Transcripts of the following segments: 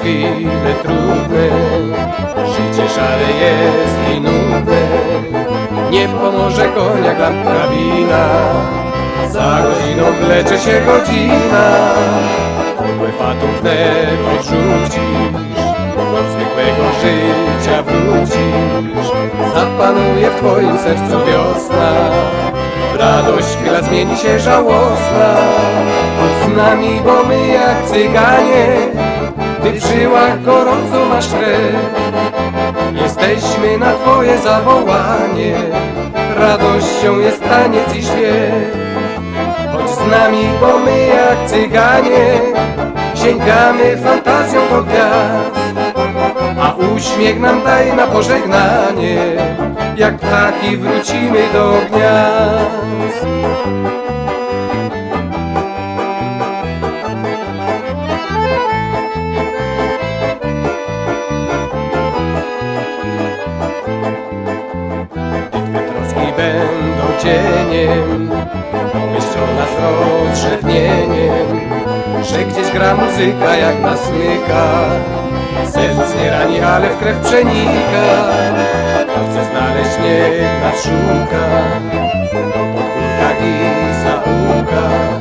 chwile trudne, życie szare jest i nudne. Nie pomoże koniak, lampka wina, za godziną wlecze się godzina. Podłe fatum wnet odrzucisz, do zwykłego życia wrócisz. Zapanuje w twoim sercu wiosna, w radość chwila zmieni się żałosna. Chodź z nami, bo my jak cyganie, ty w żyłach gorąco masz krew. Jesteśmy na twoje zawołanie, radością jest taniec i śpiew. Chodź z nami, bo my jak cyganie, sięgamy fantazją do gwiazd. A uśmiech nam daj na pożegnanie, jak ptaki wrócimy do gniazd. Troski będą cieniem, pomyślą nas rozrzewnieniem, że gdzieś gra muzyka jak nas smyka. Serc nie rani, ale w krew przenika. Kto chce znaleźć, niech nas szuka, po podwórkach i zaułkach.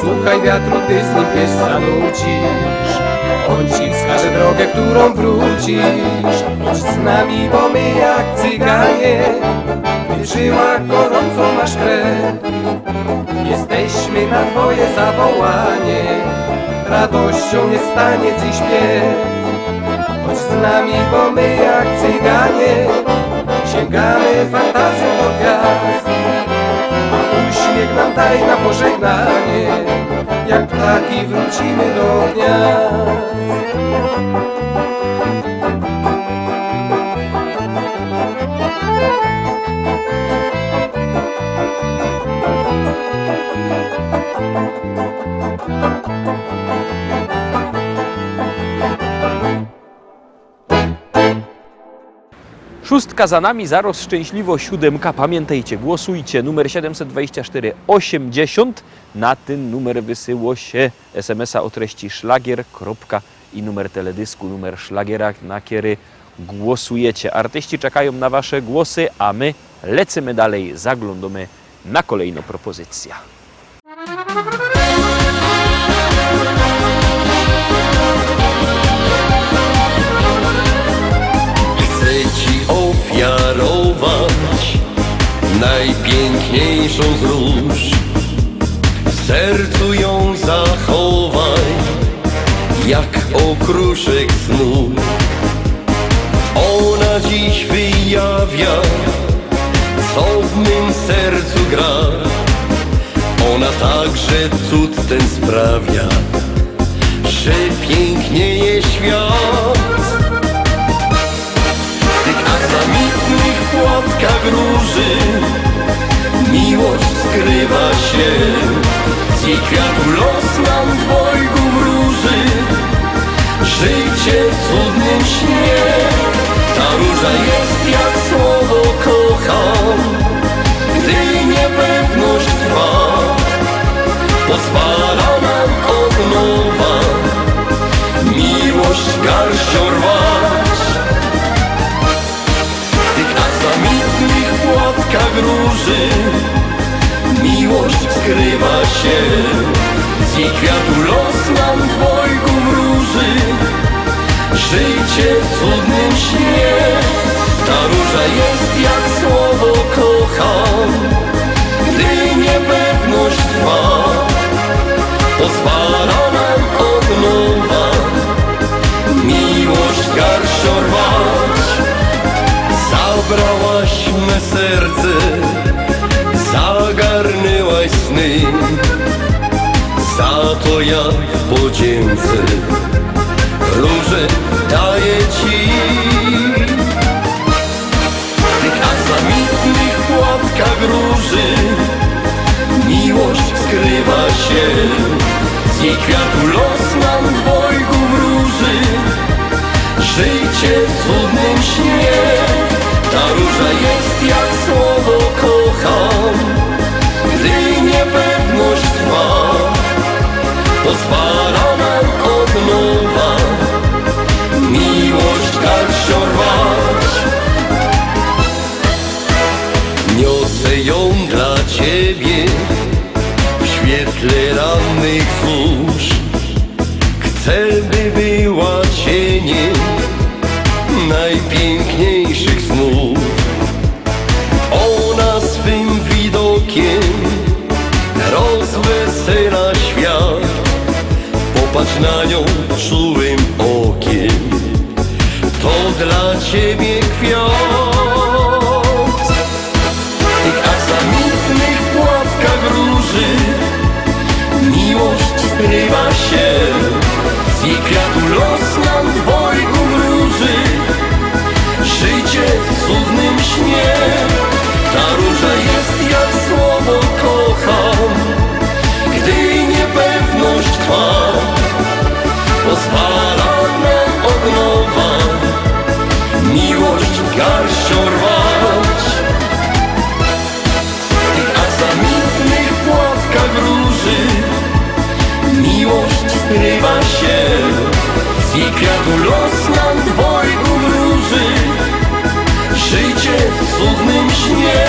Słuchaj wiatru, ty z nim pieśń zanucisz, on ci wskaże drogę, którą wrócisz. Chodź z nami, bo my jak cyganie, ty w żyłach gorąco masz krew. Jesteśmy na twoje zawołanie, radością jest taniec i śpiew. Chodź z nami, bo my jak cyganie, sięgamy fantazją do gwiazd. A uśmiech nam daj na pożegnanie, jak ptaki wrócimy do gniazd. Szóstka za nami, zaraz szczęśliwo siódemka. Pamiętajcie, głosujcie numer 724 80. Na ten numer wysyło się SMS-a o treści szlagier. I numer teledysku, numer szlagiera, na który głosujecie. Artyści czekają na wasze głosy, a my lecimy dalej, zaglądamy na kolejną propozycję. Ofiarować najpiękniejszą z róż, w sercu ją zachowaj jak okruszek snu. Ona dziś wyjawia, co w mym sercu gra. Ona także cud ten sprawia, że pięknieje świat. Aksamitnych płatkach róży miłość skrywa się, z jej kwiatu los nam dwojgu wróży. Życie w cudnym śnie, ta róża jest jak słowo kocham. Gdy niepewność trwa, pozwala nam od nowa miłość garścią rwać. W płatkach róży miłość skrywa się, z jej kwiatu los nam dwojgu wróży. Życie w cudnym śnie, ta róża jest jak słowo kocham. Gdy niepewność trwa, pozwala nam od nowa miłość garścią rwać. Zabrałaś me serce, zagarnęłaś sny, za to ja w podzięce róże daję ci. W tych aksamitnych płatkach róży miłość skrywa się, z jej kwiatu los nam dwojgu wróży. Życie w cudnym śnie, ta róża jest jak słowo kocham. Gdy niepewność trwa, pozwala nam od nowa dla ciebie kwiat. W tych aksamitnych płatkach róży miłość skrywa się. Z jej kwiatu los nam dwojgu wróży. Życie w cudnym śnie. Ta róża jest jak słowo kocham. Gdy niepewność trwa, pozwala nam od nowa miłość garścią rwać. W tych aksamitnych płatkach róży miłość skrywa się. Z jej kwiatu los nam dwojgu wróży. Życie w cudnym śnie.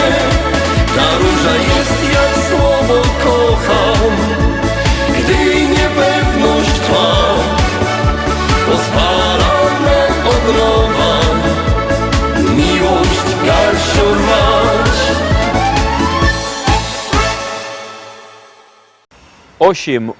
Ta róża jest jak słowo kocham. Gdy niepewność trwa, pozwala nam od nowa miłość garścią rwać. 8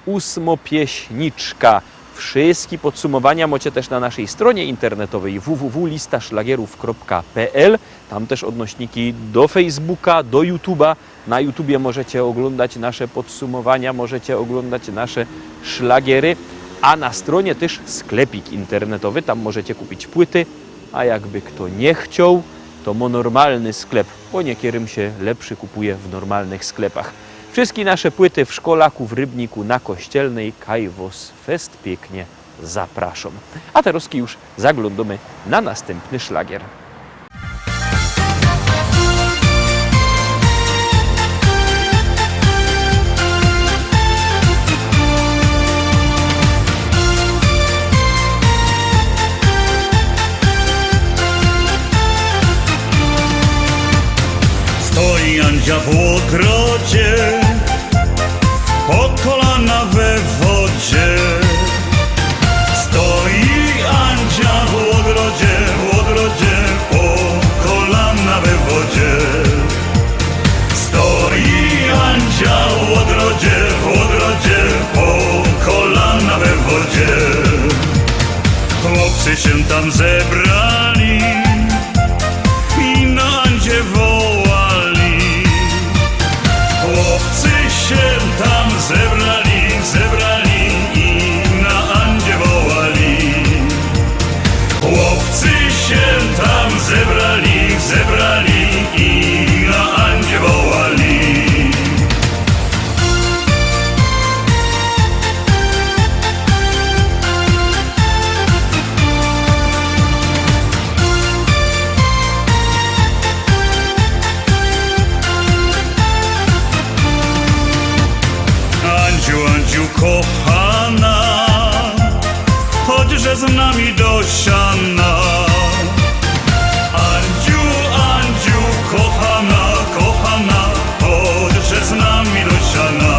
pieśniczka. Wszystkie podsumowania macie też na naszej stronie internetowej www.listaszlagierów.pl. Tam też odnośniki do Facebooka, do YouTube'a. Na YouTubie możecie oglądać nasze podsumowania, możecie oglądać nasze szlagiery, a na stronie też sklepik internetowy. Tam możecie kupić płyty, a jakby kto nie chciał, to ma normalny sklep, bo niektórym się lepszy kupuje w normalnych sklepach. Wszystkie nasze płyty w Szkolaku, w Rybniku, na Kościelnej, Kajwos Fest pięknie zapraszam. A teraz już zaglądamy na następny szlagier. Stoi Andzia w ogrodzie, po kolana we wodzie. Stoi Andzia w ogrodzie, po kolana we wodzie. Stoi Andzia w ogrodzie, po kolana we wodzie. Chłopcy się tam zebrali i na Andzie wołali. Chłopcy się tam zebrali i na Andzie wołali. Chłopcy się tam zebrali i na Andzie wołali. Andziu kochana, chodźże z nami do siana. Andziu kochana, chodźże z nami do siana.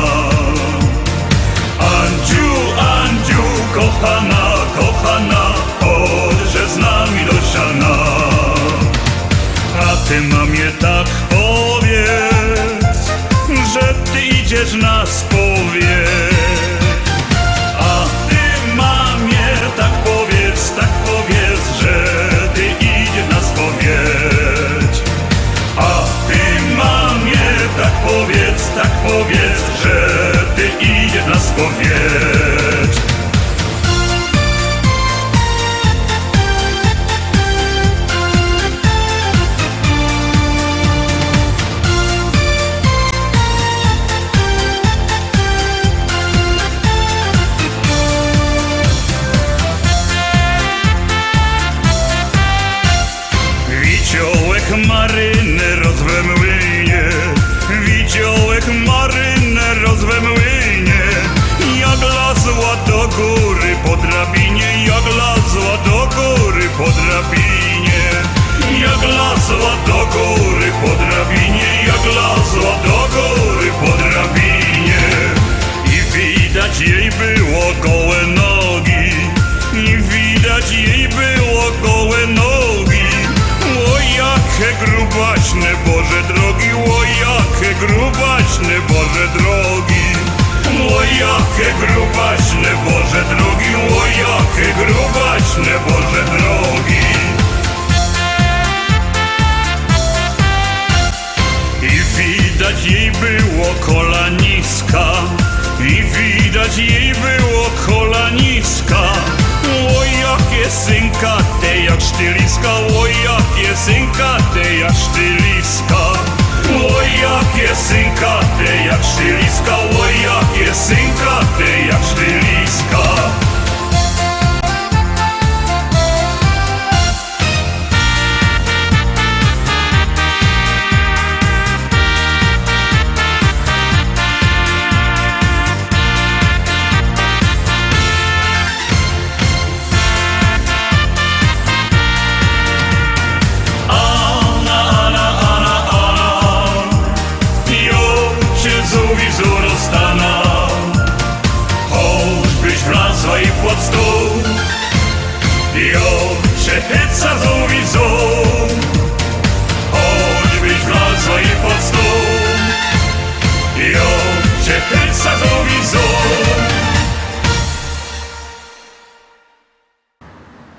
Andziu kochana, chodźże z nami do siana. A ty mamie tak powiedz, że ty idziesz na spowiedź. A ty mamie tak powiedz, że ty idziesz na spowiedź. A ty mamie tak powiedz, że ty idziesz na spowiedź. Maryneros we młynie, wiciołek maryneros we młynie. Jak lazła do góry po drabinie, jak lazła do góry po drabinie. Jak lazła do góry po drabinie, jak lazła do góry po drabinie. I widać jej było gołe nogi, i widać jej było gołe nogi. O jakie grubaśne Boże drogi, o jakie grubaśne Boże drogi. O jakie grubaśne Boże drogi, o jakie grubaśne Boże drogi. piosenka, te jak sztyliska, oj jakie synka, te jak sztyliska. Oj jakie synka, te jak sztyliska, oj jakie synka, te jak sztyliska. Pod stół, jo się heca z uwizą, choćbyś wlazła i pod stół, jo się heca z uwizą.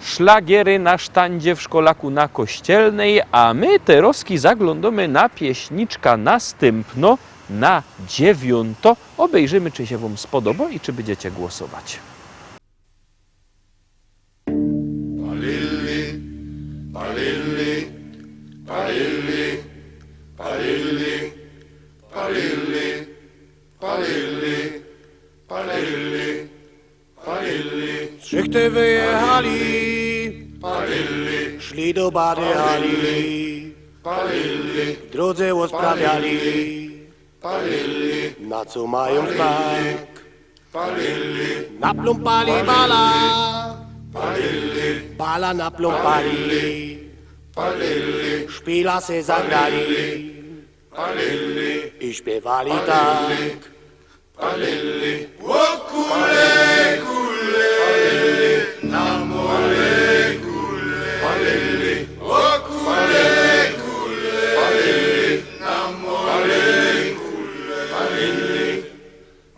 Szlagiery na sztandzie w Szkolaku na Kościelnej, a my teroski zaglądamy na pieśniczka następno, na 9. Obejrzymy, czy się wam spodoba i czy będziecie głosować. Palilli, palilli, palilli, palilli, palilli, palilli, palilli. Szychty wyjechali, Palilli, szli do Bady Hali, palilli, w drodze rozprawiali, palilli, na co mają znak. palilli, Napląpali bala, palilli, bala napląpali, palilli, szpila se zagrali palilli, i śpiewali tak. palilli. Kule, kule, palilli, na mole, kule, palilli, kule, kule, palilli, na mole, kule, palilli,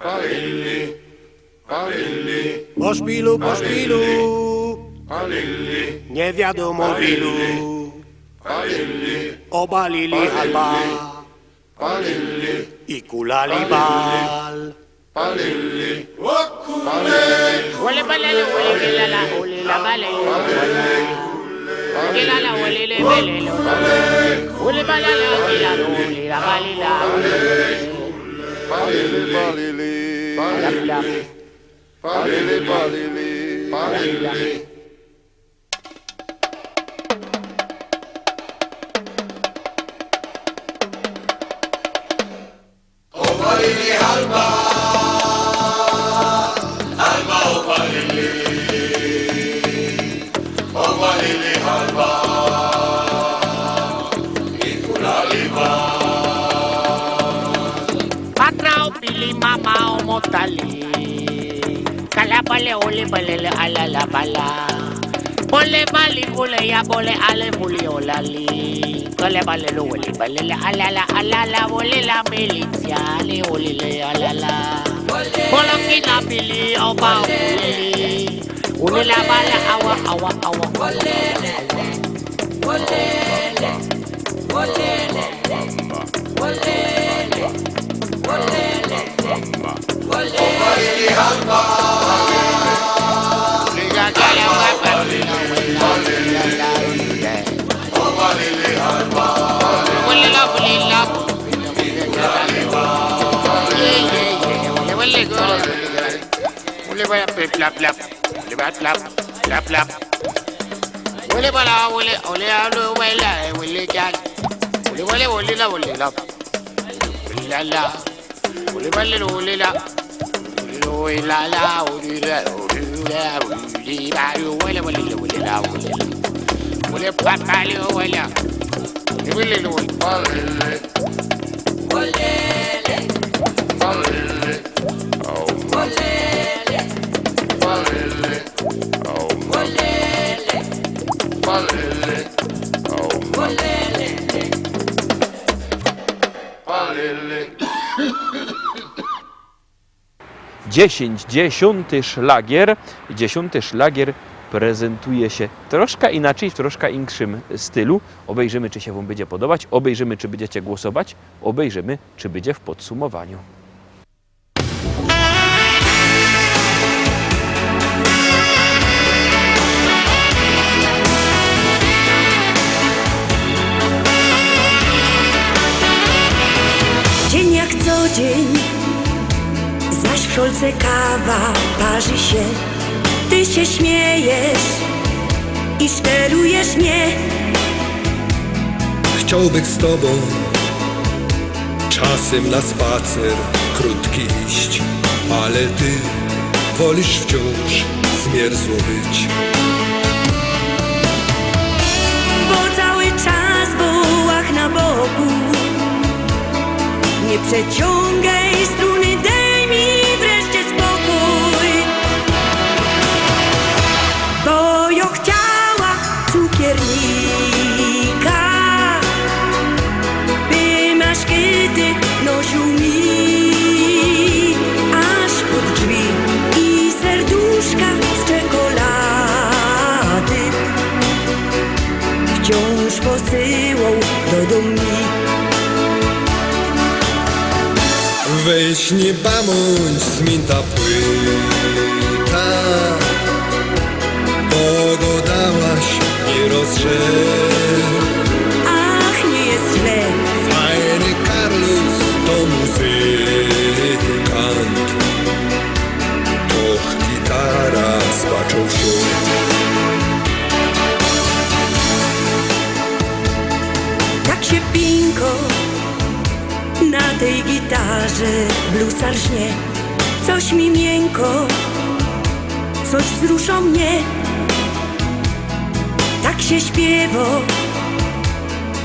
palilli, palilli, Po szpilu, palilli, nie wiadomo w ilu, palilli, obalili halba palilli, i kulali bal. palilli, Ole balele ole gelala ole la balele gelala ole le belele ole balala gelala ole la balela palilli, palilli, palilli, palilli, palilli. Obalili halba, halba obalili, obalili halba, i kulali ba. Patra o pili mama o motali kala bale ole balele ala la bala bole bali bole ya bole ale bole olali kala bale lo ole balele ala la bole la militia le ole le ala la bole kina pili o ba ole la bala awa Obalili halba, obalili halba, palilli, palilli, palilli, palilli, palilli. 10. 10. szlagier. 10. szlagier prezentuje się troszkę inaczej, w troszkę inkszym stylu. Obejrzymy, czy się wam będzie podobać, obejrzymy, czy będziecie głosować, obejrzymy, czy będzie w podsumowaniu. dzień, zaś w szolce kawa parzy się. Ty się śmiejesz i szterujesz mnie. Chciałbym z tobą czasem na spacer krótki iść, ale ty wolisz wciąż zmierzło być. Bo cały czas wołach na boku. Nie przeciągaj struny, daj mi wreszcie spokój. Bo ja chciała cukiernika, by maszkety nosił mi aż pod drzwi i serduszka z czekolady wciąż posyłał do domu. Weź nie bądź zmięta płyta, bo go dałaś nie rozrzeć. Ach, nie jest źle. Fajny Carlos to muzykant, to gitara spaczą się. Tak się pinko na tej gitarze bluesar żnie. Coś mi miękko, coś wzrusza mnie. Tak się śpiewa,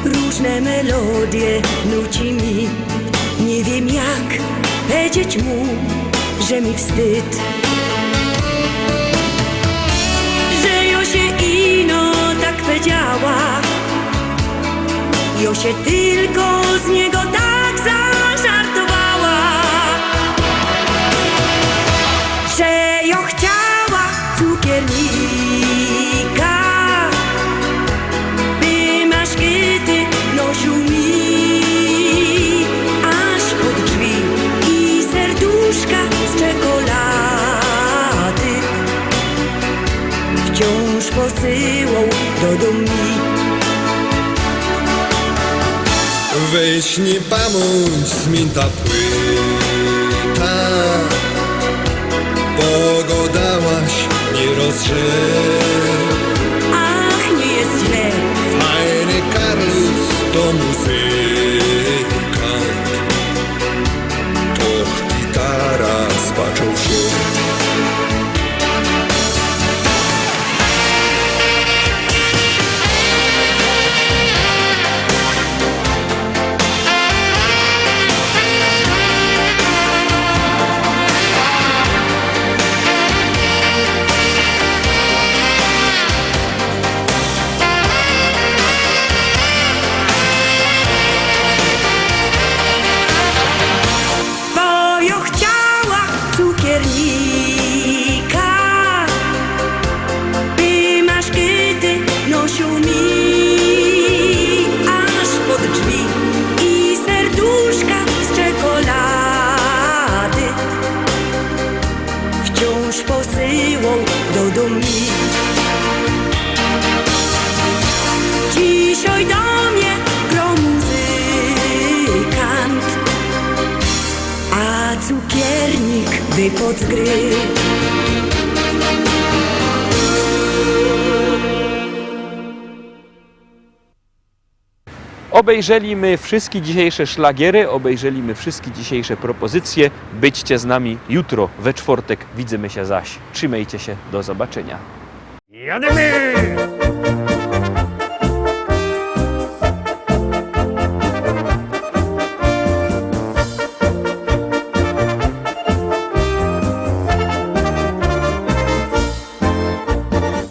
różne melodie nuci mi. Nie wiem jak powiedzieć mu, że mi wstyd, że ja się ino tak powiedziała. Ja się tylko z niego tak zażartowała, że ja chciała cukiernika, by maszkety nosił mi aż pod drzwi i serduszka z czekolady wciąż posyłał do domu. Weź nie bądź zmięta płyta, bo go dałaś nie rozrzeć. Ach, nie jest źle. Fajny Carlos to muzykant, to gitara spaczą się. Posyłał do domu. Dzisiaj do mnie gra muzykant, a cukiernik wypadł z gry. Obejrzeliśmy wszystkie dzisiejsze szlagiery, obejrzeliśmy wszystkie dzisiejsze propozycje. Byćcie z nami jutro, we czwartek. Widzimy się zaś. Trzymajcie się, do zobaczenia. Jademy!